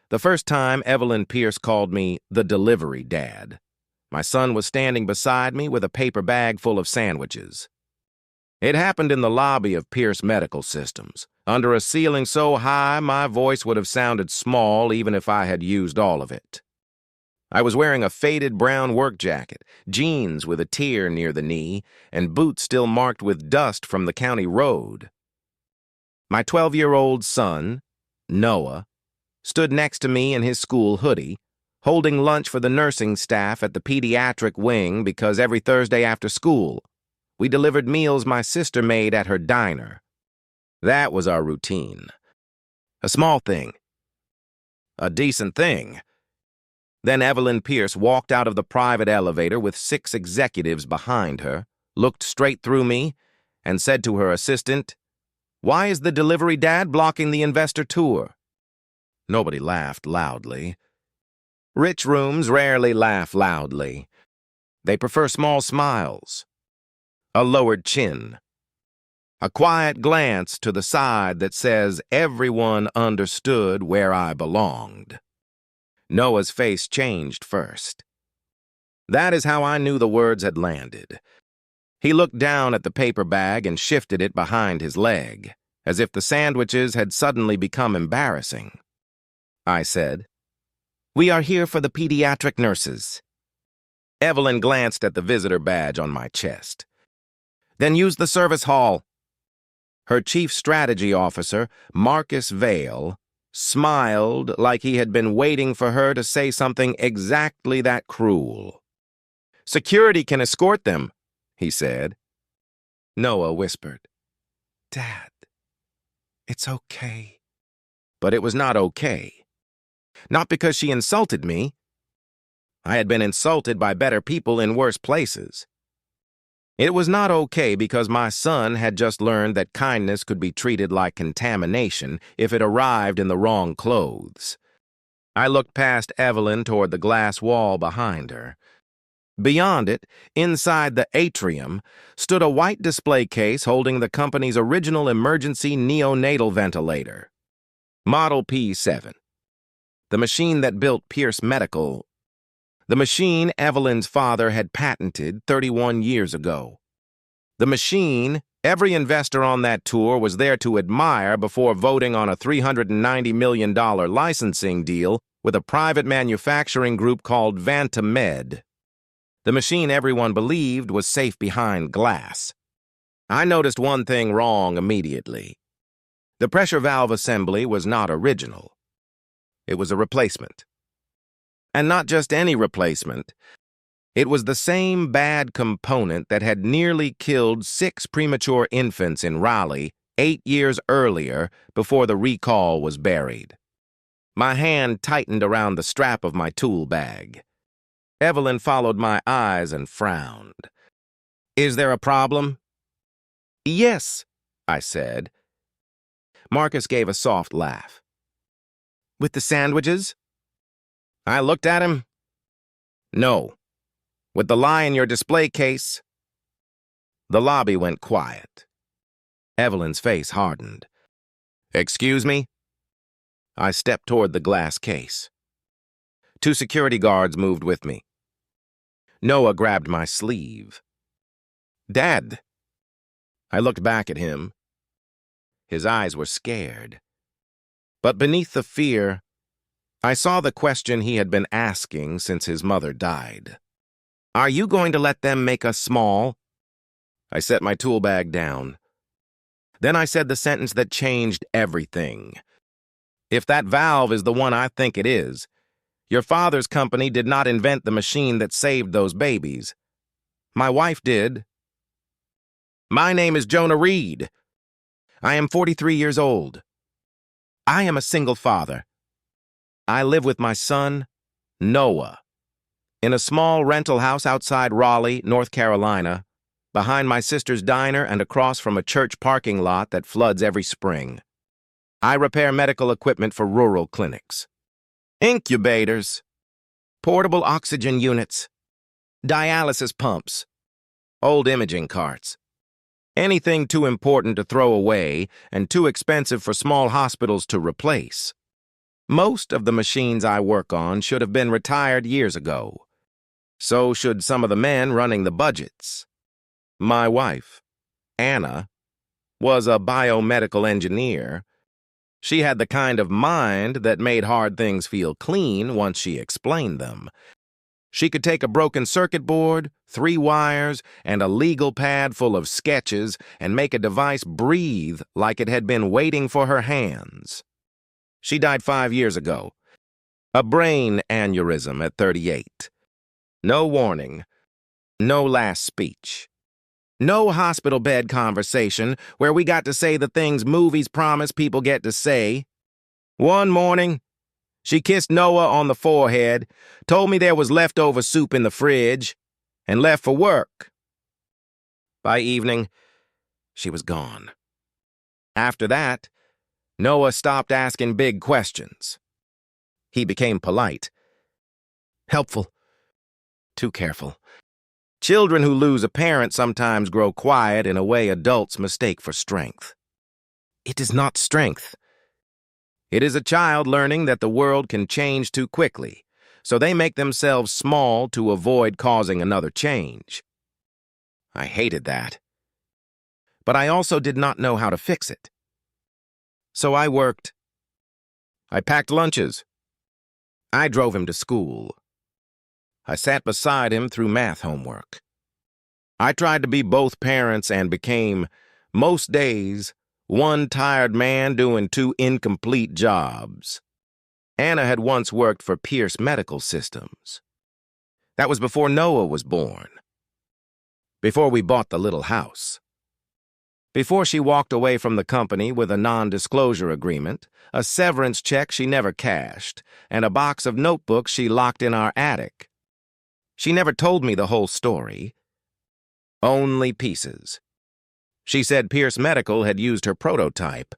The first time, Evelyn Pierce called me the delivery dad. My son was standing beside me with a paper bag full of sandwiches. It happened in the lobby of Pierce Medical Systems, under a ceiling so high my voice would have sounded small even if I had used all of it. I was wearing a faded brown work jacket, jeans with a tear near the knee, and boots still marked with dust from the county road. My 12-year-old son, Noah, stood next to me in his school hoodie, holding lunch for the nursing staff at the pediatric wing because every Thursday after school, we delivered meals my sister made at her diner. That was our routine. A small thing. A decent thing. Then Evelyn Pierce walked out of the private elevator with 6 executives behind her, looked straight through me, and said to her assistant, "Why is the delivery dad blocking the investor tour?" Nobody laughed loudly. Rich rooms rarely laugh loudly. They prefer small smiles, a lowered chin, a quiet glance to the side that says everyone understood where I belonged. Noah's face changed first. That is how I knew the words had landed. He looked down at the paper bag and shifted it behind his leg, as if the sandwiches had suddenly become embarrassing. I said, "We are here for the pediatric nurses." Evelyn glanced at the visitor badge on my chest. "Then use the service hall." Her chief strategy officer, Marcus Vale, smiled like he had been waiting for her to say something exactly that cruel. "Security can escort them," he said. Noah whispered, "Dad, it's okay." But it was not okay. Not because she insulted me. I had been insulted by better people in worse places. It was not okay because my son had just learned that kindness could be treated like contamination if it arrived in the wrong clothes. I looked past Evelyn toward the glass wall behind her. Beyond it, inside the atrium, stood a white display case holding the company's original emergency neonatal ventilator, Model P7, the machine that built Pierce Medical. The machine Evelyn's father had patented 31 years ago. The machine every investor on that tour was there to admire before voting on a $390 million licensing deal with a private manufacturing group called Vantamed. The machine everyone believed was safe behind glass. I noticed one thing wrong immediately. The pressure valve assembly was not original. It was a replacement. And not just any replacement. It was the same bad component that had nearly killed 6 premature infants in Raleigh 8 years earlier before the recall was buried. My hand tightened around the strap of my tool bag. Evelyn followed my eyes and frowned. "Is there a problem?" "Yes," I said. Marcus gave a soft laugh. "With the sandwiches?" I looked at him. "No. With the lie in your display case." The lobby went quiet. Evelyn's face hardened. "Excuse me?" I stepped toward the glass case. 2 security guards moved with me. Noah grabbed my sleeve. "Dad." I looked back at him. His eyes were scared. But beneath the fear, I saw the question he had been asking since his mother died. "Are you going to let them make us small?" I set my tool bag down. Then I said the sentence that changed everything. "If that valve is the one I think it is, your father's company did not invent the machine that saved those babies. My wife did. My name is Jonah Reed. I am 43 years old. I am a single father. I live with my son, Noah, in a small rental house outside Raleigh, North Carolina, behind my sister's diner and across from a church parking lot that floods every spring. I repair medical equipment for rural clinics. Incubators, portable oxygen units, dialysis pumps, old imaging carts. Anything too important to throw away and too expensive for small hospitals to replace. Most of the machines I work on should have been retired years ago. So should some of the men running the budgets. My wife, Anna, was a biomedical engineer. She had the kind of mind that made hard things feel clean once she explained them. She could take a broken circuit board, 3 wires, and a legal pad full of sketches and make a device breathe like it had been waiting for her hands. She died 5 years ago. A brain aneurysm at 38. No warning. No last speech. No hospital bed conversation where we got to say the things movies promise people get to say. One morning, she kissed Noah on the forehead, told me there was leftover soup in the fridge, and left for work. By evening, she was gone. After that, Noah stopped asking big questions. He became polite, helpful, too careful. Children who lose a parent sometimes grow quiet in a way adults mistake for strength. It is not strength. It is a child learning that the world can change too quickly, so they make themselves small to avoid causing another change. I hated that. But I also did not know how to fix it. So I worked. I packed lunches. I drove him to school. I sat beside him through math homework. I tried to be both parents and became, most days, one tired man doing 2 incomplete jobs. Anna had once worked for Pierce Medical Systems. That was before Noah was born. Before we bought the little house. Before she walked away from the company with a non-disclosure agreement, a severance check she never cashed, and a box of notebooks she locked in our attic. She never told me the whole story. Only pieces. She said Pierce Medical had used her prototype.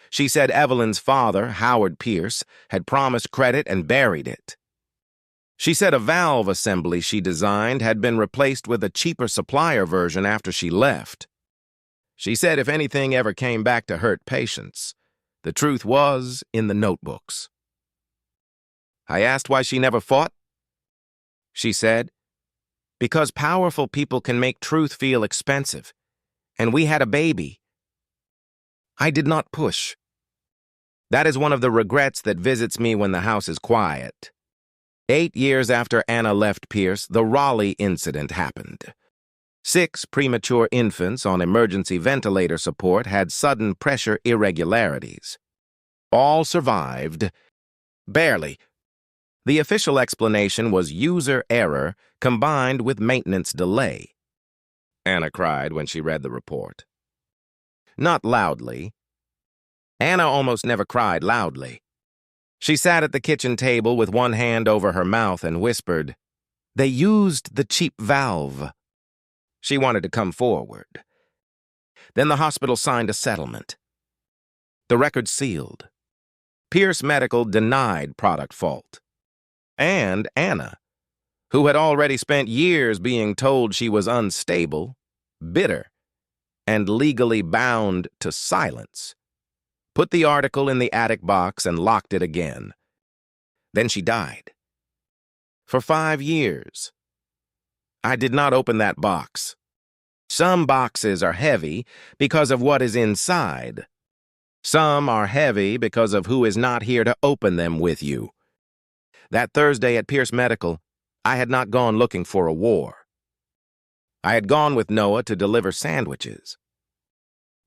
She said Evelyn's father, Howard Pierce, had promised credit and buried it. She said a valve assembly she designed had been replaced with a cheaper supplier version after she left. She said if anything ever came back to hurt patients, the truth was in the notebooks. I asked why she never fought. She said, because powerful people can make truth feel expensive, and we had a baby. I did not push. That is one of the regrets that visits me when the house is quiet. 8 years after Anna left Pierce, the Raleigh incident happened. 6 premature infants on emergency ventilator support had sudden pressure irregularities. All survived, barely. The official explanation was user error combined with maintenance delay. Anna cried when she read the report. Not loudly. Anna almost never cried loudly. She sat at the kitchen table with one hand over her mouth and whispered, "They used the cheap valve." She wanted to come forward. Then the hospital signed a settlement. The record sealed. Pierce Medical denied product fault. And Anna, who had already spent years being told she was unstable, bitter, and legally bound to silence, put the article in the attic box and locked it again. Then she died. For 5 years. I did not open that box. Some boxes are heavy because of what is inside. Some are heavy because of who is not here to open them with you. That Thursday at Pierce Medical, I had not gone looking for a war. I had gone with Noah to deliver sandwiches.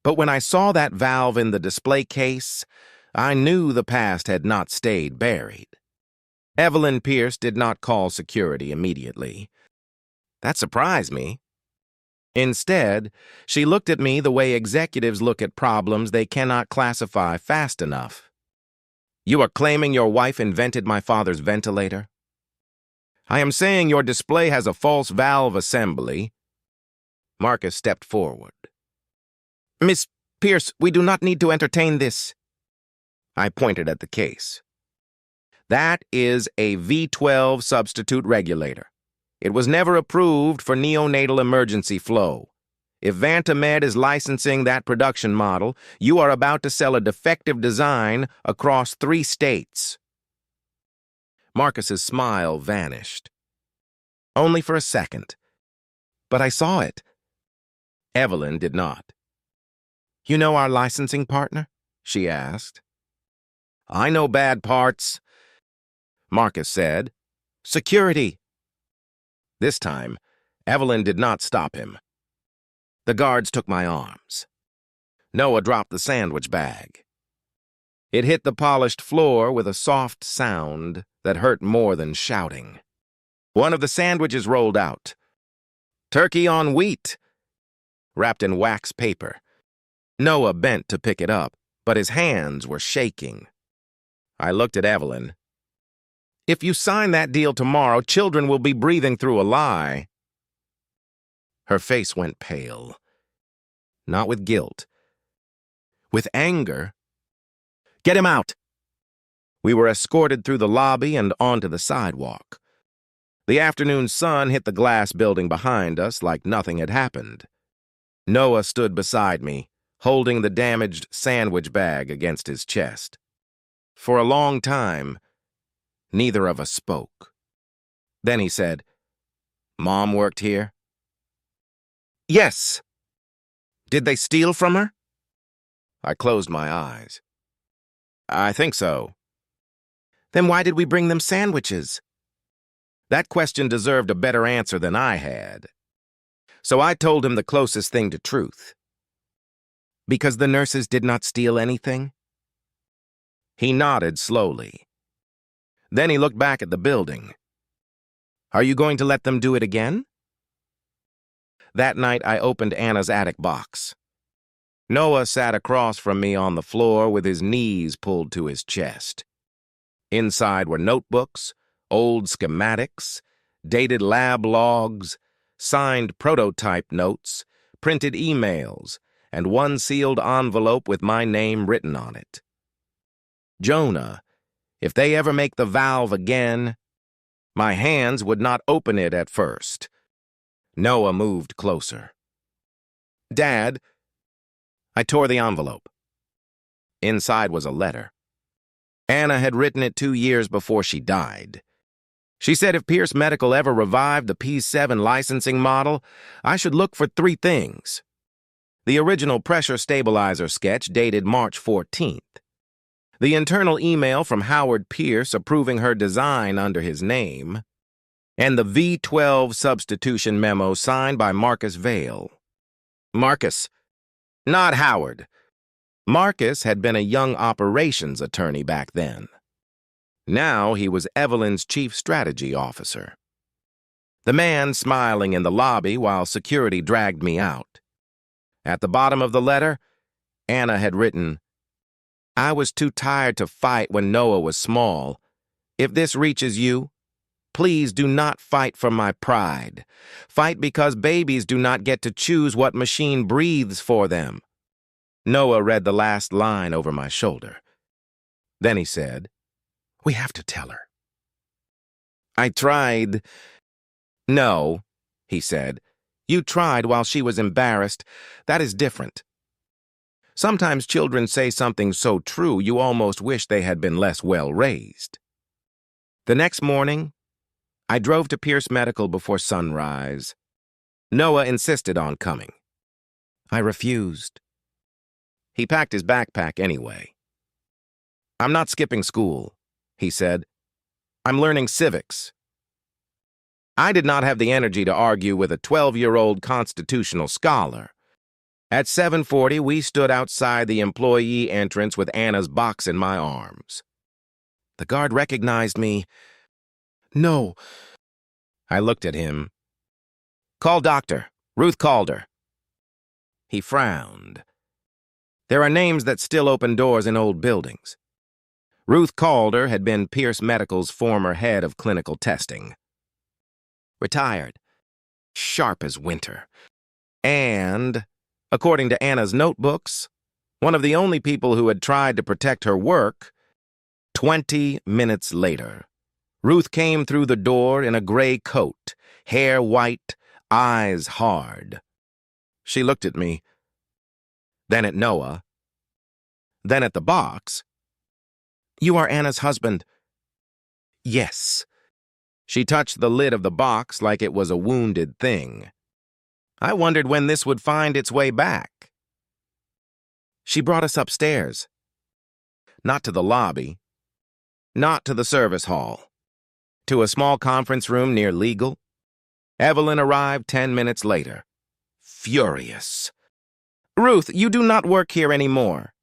But when I saw that valve in the display case, I knew the past had not stayed buried. Evelyn Pierce did not call security immediately. That surprised me. Instead, she looked at me the way executives look at problems they cannot classify fast enough. "You are claiming your wife invented my father's ventilator?" "I am saying your display has a false valve assembly." Marcus stepped forward. "Miss Pierce, we do not need to entertain this." I pointed at the case. "That is a V12 substitute regulator. It was never approved for neonatal emergency flow. If Vantamed is licensing that production model, you are about to sell a defective design across 3 states. Marcus's smile vanished. Only for a second. But I saw it. Evelyn did not. You know our licensing partner? She asked. I know bad parts, Marcus said. Security. This time, Evelyn did not stop him. The guards took my arms. Noah dropped the sandwich bag. It hit the polished floor with a soft sound that hurt more than shouting. One of the sandwiches rolled out. Turkey on wheat, wrapped in wax paper. Noah bent to pick it up, but his hands were shaking. I looked at Evelyn. If you sign that deal tomorrow, children will be breathing through a lie. Her face went pale. Not with guilt. With anger. Get him out! We were escorted through the lobby and onto the sidewalk. The afternoon sun hit the glass building behind us like nothing had happened. Noah stood beside me, holding the damaged sandwich bag against his chest. For a long time, neither of us spoke. Then he said, Mom worked here? Yes. Did they steal from her? I closed my eyes. I think so. Then why did we bring them sandwiches? That question deserved a better answer than I had. So I told him the closest thing to truth. Because the nurses did not steal anything? He nodded slowly. Then he looked back at the building. Are you going to let them do it again? That night, I opened Anna's attic box. Noah sat across from me on the floor with his knees pulled to his chest. Inside were notebooks, old schematics, dated lab logs, signed prototype notes, printed emails, and one sealed envelope with my name written on it. Jonah, if they ever make the valve again, my hands would not open it at first. Noah moved closer. Dad, I tore the envelope. Inside was a letter. Anna had written it 2 years before she died. She said if Pierce Medical ever revived the P7 licensing model, I should look for 3 things. The original pressure stabilizer sketch dated March 14th. The internal email from Howard Pierce approving her design under his name, and the V12 substitution memo signed by Marcus Vale. Marcus, not Howard. Marcus had been a young operations attorney back then. Now he was Evelyn's chief strategy officer. The man smiling in the lobby while security dragged me out. At the bottom of the letter, Anna had written, I was too tired to fight when Noah was small. If this reaches you, please do not fight for my pride. Fight because babies do not get to choose what machine breathes for them. Noah read the last line over my shoulder. Then he said, We have to tell her. I tried. No, he said. You tried while she was embarrassed. That is different. Sometimes children say something so true you almost wish they had been less well raised. The next morning, I drove to Pierce Medical before sunrise. Noah insisted on coming. I refused. He packed his backpack anyway. I'm not skipping school, he said. I'm learning civics. I did not have the energy to argue with a 12-year-old constitutional scholar. At 7:40, we stood outside the employee entrance with Anna's box in my arms. The guard recognized me. No. I looked at him. Call doctor. Ruth Calder. He frowned. There are names that still open doors in old buildings. Ruth Calder had been Pierce Medical's former head of clinical testing. Retired. Sharp as winter. And, according to Anna's notebooks, one of the only people who had tried to protect her work. 20 minutes later, Ruth came through the door in a gray coat, hair white, eyes hard. She looked at me, then at Noah, then at the box. "You are Anna's husband." "Yes." She touched the lid of the box like it was a wounded thing. I wondered when this would find its way back. She brought us upstairs. Not to the lobby. Not to the service hall. To a small conference room near legal. Evelyn arrived 10 minutes later. Furious. "Ruth, you do not work here anymore."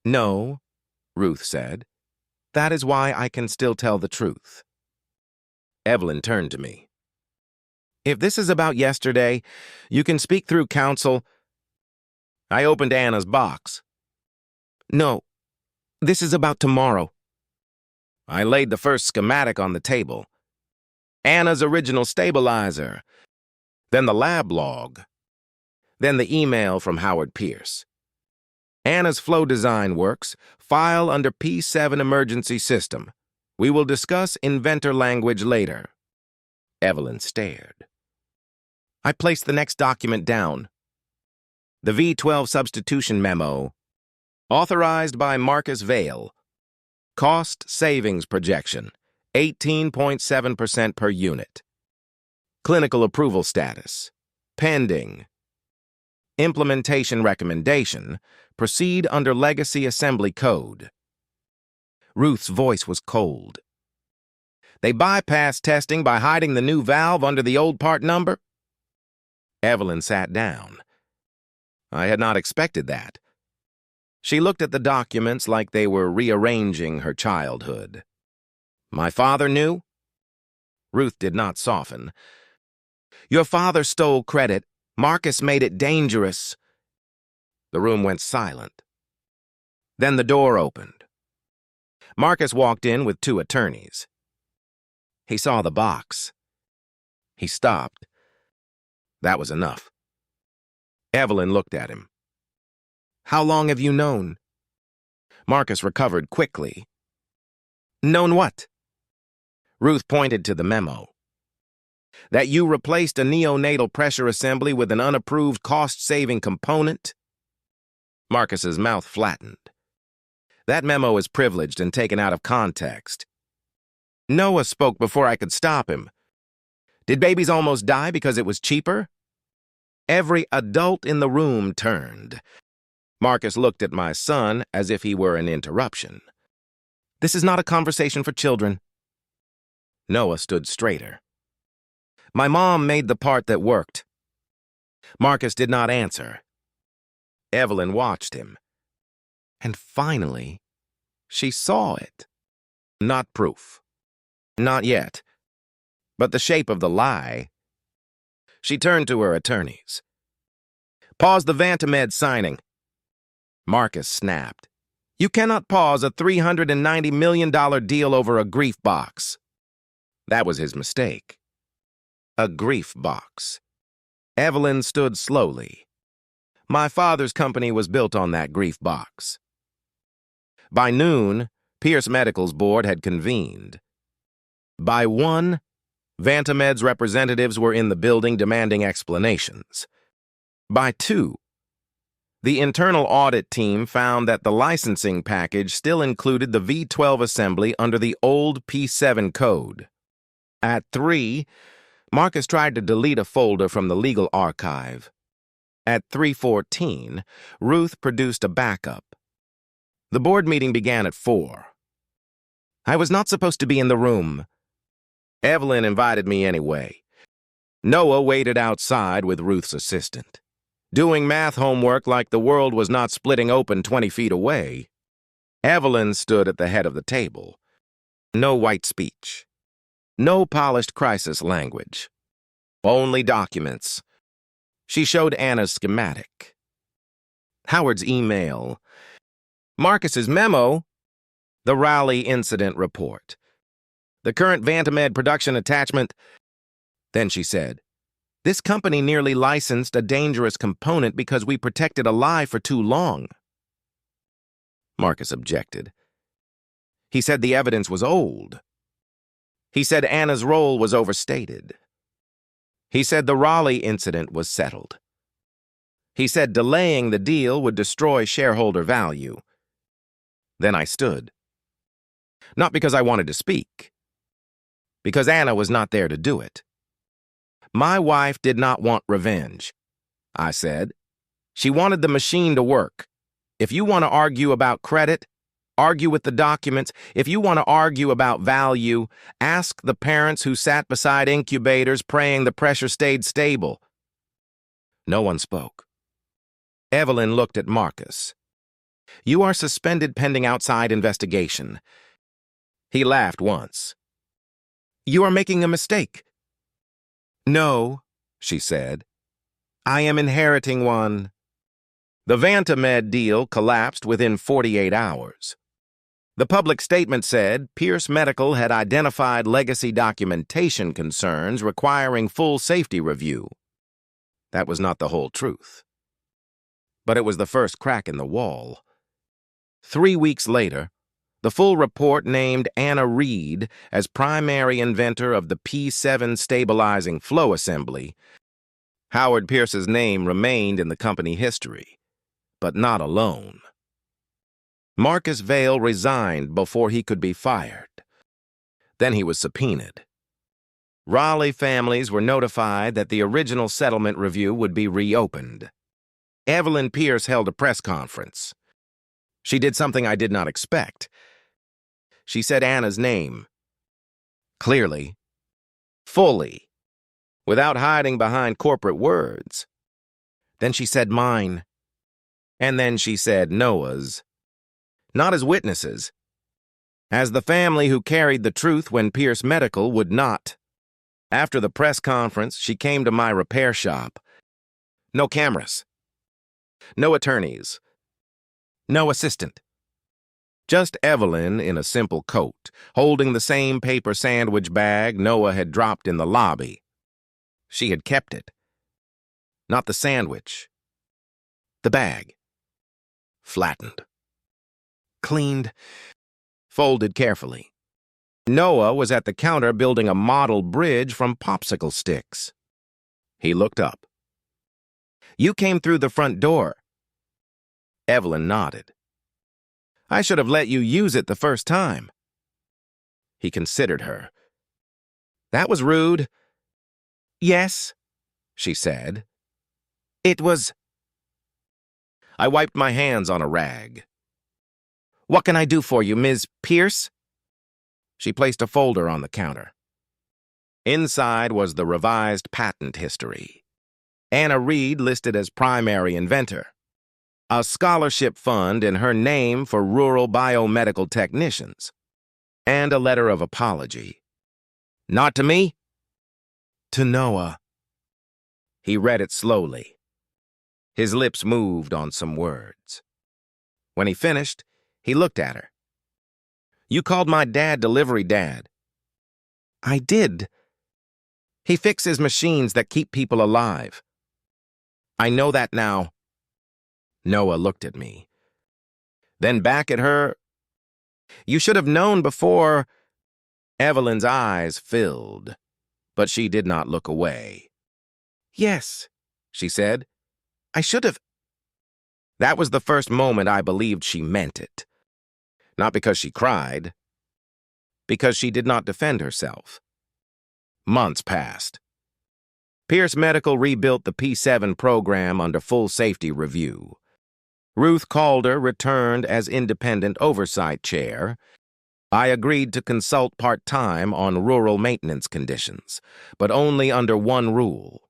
"No," Ruth said. "That is why I can still tell the truth." Evelyn turned to me. "If this is about yesterday, you can speak through counsel." I opened Anna's box. "No, this is about tomorrow." I laid the first schematic on the table. Anna's original stabilizer. Then the lab log. Then the email from Howard Pierce. Anna's flow design works. File under P7 emergency system. We will discuss inventor language later. Evelyn stared. I placed the next document down. The V12 substitution memo. Authorized by Marcus Vail. Cost savings projection, 18.7% per unit. Clinical approval status, pending. Implementation recommendation, proceed under legacy assembly code. Ruth's voice was cold. They bypassed testing by hiding the new valve under the old part number? Evelyn sat down. I had not expected that. She looked at the documents like they were rearranging her childhood. My father knew? Ruth did not soften. Your father stole credit. Marcus made it dangerous. The room went silent. Then the door opened. Marcus walked in with 2 attorneys. He saw the box. He stopped. That was enough. Evelyn looked at him. How long have you known? Marcus recovered quickly. Known what? Ruth pointed to the memo. That you replaced a neonatal pressure assembly with an unapproved cost-saving component? Marcus's mouth flattened. That memo is privileged and taken out of context. Noah spoke before I could stop him. Did babies almost die because it was cheaper? Every adult in the room turned. Marcus looked at my son as if he were an interruption. This is not a conversation for children. Noah stood straighter. My mom made the part that worked. Marcus did not answer. Evelyn watched him. And finally, she saw it. Not proof. Not yet. But the shape of the lie. She turned to her attorneys. Pause the Vantamed signing. Marcus snapped. You cannot pause a $390 million deal over a grief box. That was his mistake. A grief box. Evelyn stood slowly. My father's company was built on that grief box. By noon, Pierce Medical's board had convened. By 1, Vantamed's representatives were in the building demanding explanations. By 2, the internal audit team found that the licensing package still included the V12 assembly under the old P7 code. At 3, Marcus tried to delete a folder from the legal archive. At 3:14, Ruth produced a backup. The board meeting began at 4. I was not supposed to be in the room. Evelyn invited me anyway. Noah waited outside with Ruth's assistant, doing math homework like the world was not splitting open 20 feet away. Evelyn stood at the head of the table. No white speech. No polished crisis language. Only documents. She showed Anna's schematic. Howard's email. Marcus's memo. The Raleigh incident report. The current Vantamed production attachment. Then she said, this company nearly licensed a dangerous component because we protected a lie for too long. Marcus objected. He said the evidence was old. He said Anna's role was overstated. He said the Raleigh incident was settled. He said delaying the deal would destroy shareholder value. Then I stood. Not because I wanted to speak, because Anna was not there to do it. My wife did not want revenge, I said. She wanted the machine to work. If you want to argue about credit, argue with the documents. If you want to argue about value, ask the parents who sat beside incubators praying the pressure stayed stable. No one spoke. Evelyn looked at Marcus. You are suspended pending outside investigation. He laughed once. You are making a mistake. No, she said. I am inheriting one. The Vantamed deal collapsed within 48 hours. The public statement said Pierce Medical had identified legacy documentation concerns requiring full safety review. That was not the whole truth. But it was the first crack in the wall. 3 weeks later, the full report named Jonah Reed as primary inventor of the P7 stabilizing flow assembly. Howard Pierce's name remained in the company history, but not alone. Marcus Vail resigned before he could be fired. Then he was subpoenaed. Raleigh families were notified that the original settlement review would be reopened. Evelyn Pierce held a press conference. She did something I did not expect. She said Anna's name. Clearly. Fully. Without hiding behind corporate words. Then she said mine. And then she said Noah's. Not as witnesses. As the family who carried the truth when Pierce Medical would not. After the press conference, she came to my repair shop. No cameras. No attorneys. No assistant. Just Evelyn in a simple coat, holding the same paper sandwich bag Noah had dropped in the lobby. She had kept it. Not the sandwich. The bag. Flattened. Cleaned. Folded carefully. Noah was at the counter building a model bridge from popsicle sticks. He looked up. You came through the front door. Evelyn nodded. I should have let you use it the first time. He considered her. That was rude. Yes, she said. It was. I wiped my hands on a rag. What can I do for you, Ms. Pierce? She placed a folder on the counter. Inside was the revised patent history. Jonah Reed listed as primary inventor. A scholarship fund in her name for rural biomedical technicians. And a letter of apology. Not to me? To Noah. He read it slowly. His lips moved on some words. When he finished, he looked at her. You called my dad delivery dad. I did. He fixes machines that keep people alive. I know that now. Noah looked at me. Then back at her. You should have known before. Evelyn's eyes filled, but she did not look away. Yes, she said. I should have. That was the first moment I believed she meant it. Not because she cried, because she did not defend herself. Months passed. Pierce Medical rebuilt the P7 program under full safety review. Ruth Calder returned as independent oversight chair. I agreed to consult part-time on rural maintenance conditions, but only under one rule.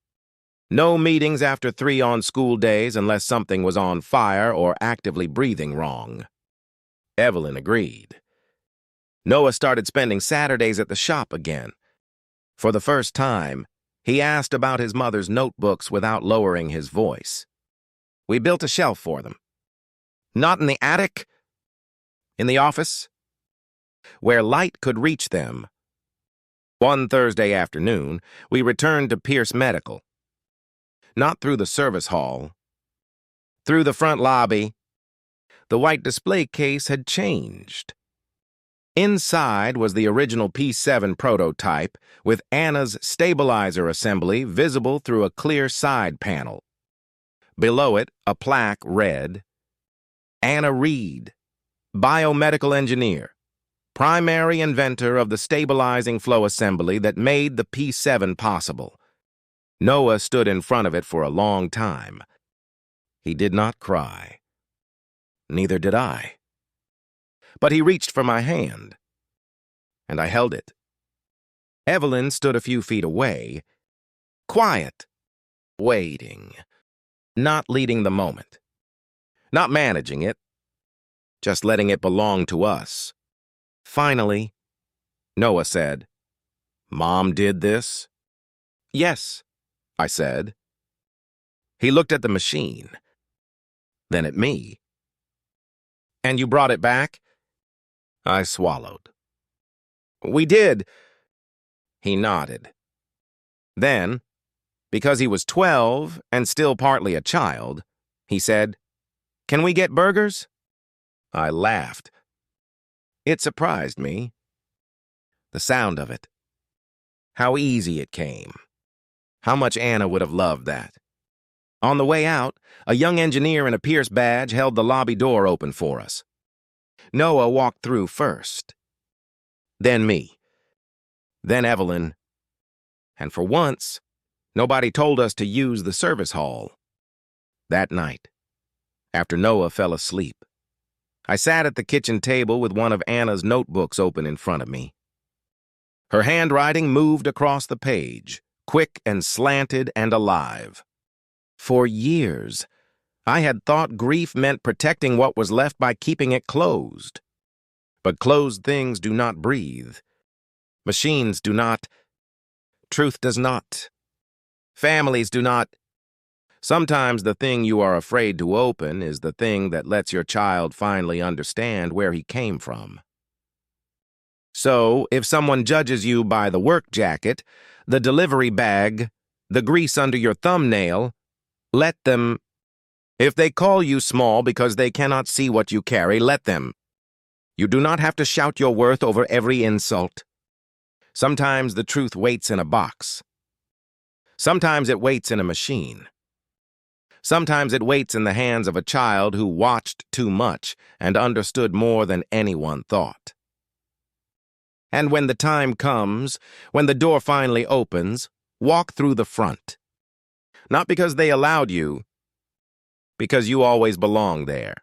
No meetings after 3 on school days unless something was on fire or actively breathing wrong. Evelyn agreed. Noah started spending Saturdays at the shop again. For the first time, he asked about his mother's notebooks without lowering his voice. We built a shelf for them. Not in the attic. In the office. Where light could reach them. One Thursday afternoon, we returned to Pierce Medical. Not through the service hall. Through the front lobby. The white display case had changed. Inside was the original P7 prototype with Anna's stabilizer assembly visible through a clear side panel. Below it, a plaque read, Jonah Reed, biomedical engineer, primary inventor of the stabilizing flow assembly that made the P7 possible. Noah stood in front of it for a long time. He did not cry. Neither did I. But he reached for my hand, and I held it. Evelyn stood a few feet away, quiet, waiting, not leading the moment, not managing it, just letting it belong to us. Finally, Noah said, "Mom did this?" "Yes," I said. He looked at the machine, then at me. "And you brought it back?" I swallowed. "We did." He nodded. Then, because he was 12 and still partly a child, he said, "Can we get burgers?" I laughed. It surprised me. The sound of it. How easy it came. How much Anna would have loved that. On the way out, a young engineer in a Pierce badge held the lobby door open for us. Noah walked through first. Then me. Then Evelyn. And for once, nobody told us to use the service hall. That night, after Noah fell asleep, I sat at the kitchen table with one of Anna's notebooks open in front of me. Her handwriting moved across the page, quick and slanted and alive. For years, I had thought grief meant protecting what was left by keeping it closed. But closed things do not breathe. Machines do not. Truth does not. Families do not. Sometimes the thing you are afraid to open is the thing that lets your child finally understand where he came from. So, if someone judges you by the work jacket, the delivery bag, the grease under your thumbnail, let them. If they call you small because they cannot see what you carry, let them. You do not have to shout your worth over every insult. Sometimes the truth waits in a box. Sometimes it waits in a machine. Sometimes it waits in the hands of a child who watched too much and understood more than anyone thought. And when the time comes, when the door finally opens, walk through the front. Not because they allowed you, because you always belong there.